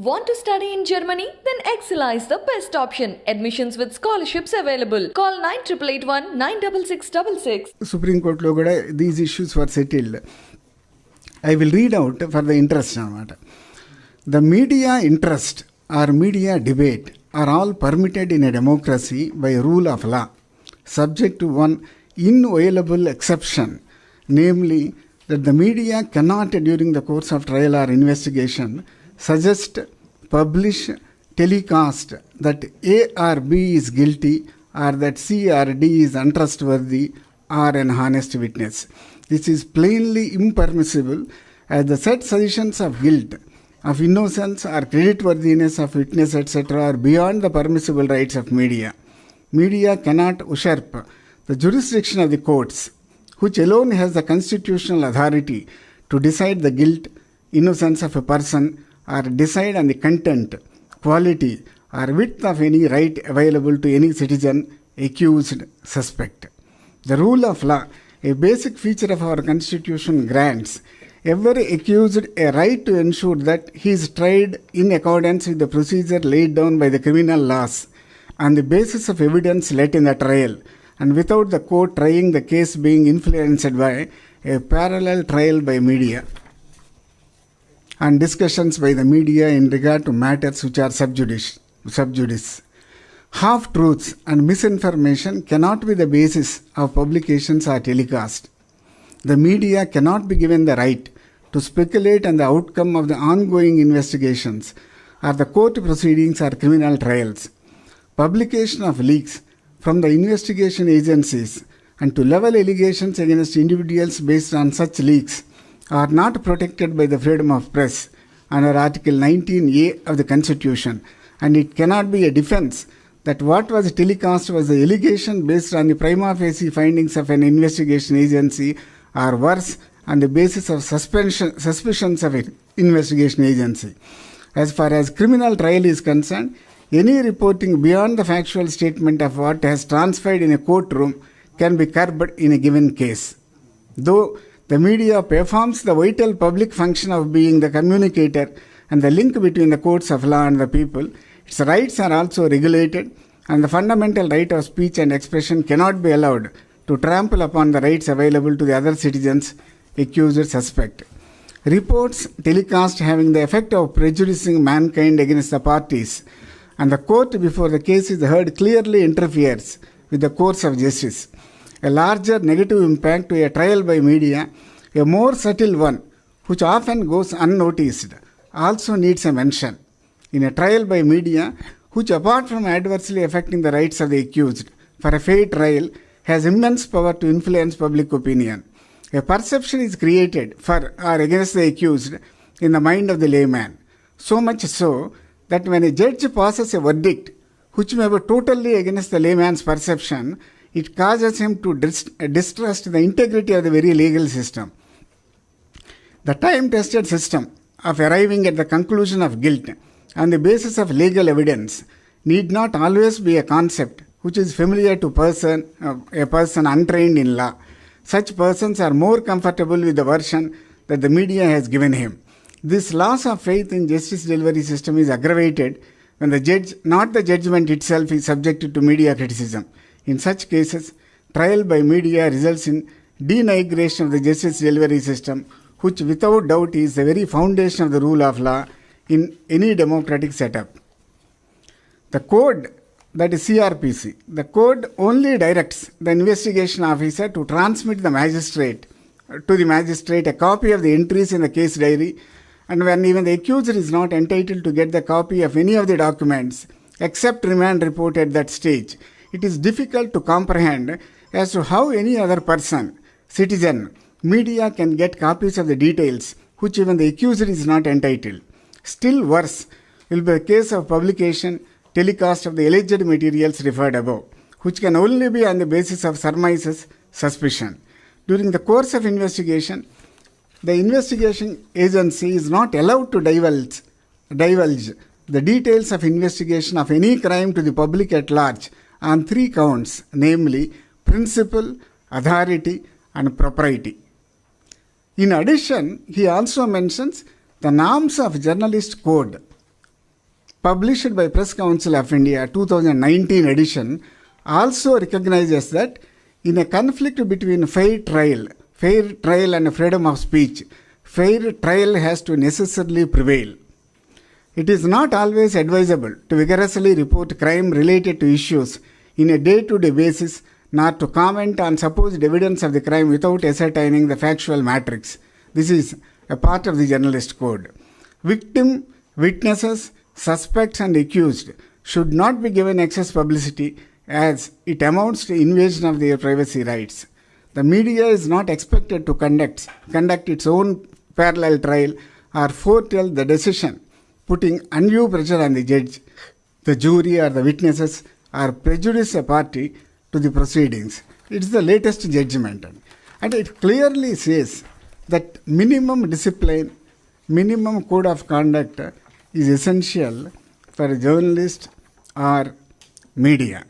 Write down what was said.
Want to study in Germany? Then Excella is the best option. Admissions with scholarships available. Call 9881 96666. Supreme కోర్టులో కూడా these issues were settled. I will read out for the interest అనమాట. The media interest or media debate are all permitted in a democracy by rule of law, subject to one inviolable exception, namely that the media cannot during the course of trial or investigation suggest, publish, telecast that A or B is guilty or that C or D is untrustworthy or an honest witness. This is plainly impermissible, as the said suggestions of guilt, of innocence or creditworthiness of witness etc. are beyond the permissible rights of media. Media cannot usurp the jurisdiction of the courts, which alone has the constitutional authority to decide the guilt, innocence of a person or decide on the content, quality or width of any right available to any citizen, accused, suspect. The rule of law, a basic feature of our constitution, grants every accused a right to ensure that he is tried in accordance with the procedure laid down by the criminal laws on the basis of evidence let in the trial, and without the court trying the case being influenced by a parallel trial by media and discussions by the media in regard to matters which are sub judice. Half-truths and misinformation cannot be the basis of publications or telecast. The media cannot be given the right to speculate on the outcome of the ongoing investigations or the court proceedings or criminal trials. Publication of leaks from the investigation agencies and to level allegations against individuals based on such leaks are not protected by the freedom of press under Article 19A of the Constitution, and it cannot be a defense that what was telecast was the allegation based on the prima facie findings of an investigation agency, or worse, on the basis of suspicions of an investigation agency. As far as criminal trial is concerned, any reporting beyond the factual statement of what has transpired in a courtroom can be curbed in a given case. Though the media performs the vital public function of being the communicator and the link between the courts of law and the people, its rights are also regulated, and the fundamental right of speech and expression cannot be allowed to trample upon the rights available to the other citizens, accused or suspect. Reports telecast having the effect of prejudicing mankind against the parties and the court before the case is heard clearly interferes with the course of justice. A larger negative impact to a trial by media, a more subtle one, which often goes unnoticed, also needs a mention. In a trial by media, which apart from adversely affecting the rights of the accused for a fair trial, has immense power to influence public opinion. A perception is created for or against the accused in the mind of the layman, so much so that when a judge passes a verdict which may be totally against the layman's perception, it causes him to distrust the integrity of the very legal system. The time-tested system of arriving at the conclusion of guilt on the basis of legal evidence need not always be a concept which is familiar to a person untrained in law. Such persons are more comfortable with the version that the media has given him. This loss of faith in justice delivery system is aggravated when the judge, not the judgment itself, is subjected to media criticism. In such cases, trial by media results in denigration of the justice delivery system, which without doubt is the very foundation of the rule of law in any democratic setup. The code, that is CRPC, the code only directs the investigation officer to transmit to the magistrate a copy of the entries in the case diary, and when even the accuser is not entitled to get the copy of any of the documents except remand report at that stage, it is difficult to comprehend as to how any other person, citizen, media can get copies of the details which even the accuser is not entitled. Still worse will be the case of publication, telecast of the alleged materials referred above, which can only be on the basis of surmises, suspicion. During the course of investigation, the investigation agency is not allowed to divulge the details of investigation of any crime to the public at large on 3 counts, namely principle, authority, and propriety. In addition, he also mentions the norms of journalist code published by Press Council of India 2019 edition, also recognizes that in a conflict between fair trial and freedom of speech, fair trial has to necessarily prevail. It is not always advisable to vigorously report crime related to issues in a day-to-day basis, nor to comment on supposed evidence of the crime without ascertaining the factual matrix. This is a part of the journalist code. Victim, witnesses, suspects and accused should not be given excess publicity, as it amounts to invasion of their privacy rights. The media is not expected to conduct its own parallel trial or foretell the decision, putting undue pressure on the judge, the jury or the witnesses, or prejudice a party to the proceedings. It's the latest judgment. And it clearly says that minimum discipline, minimum code of conduct is essential for a journalist or media.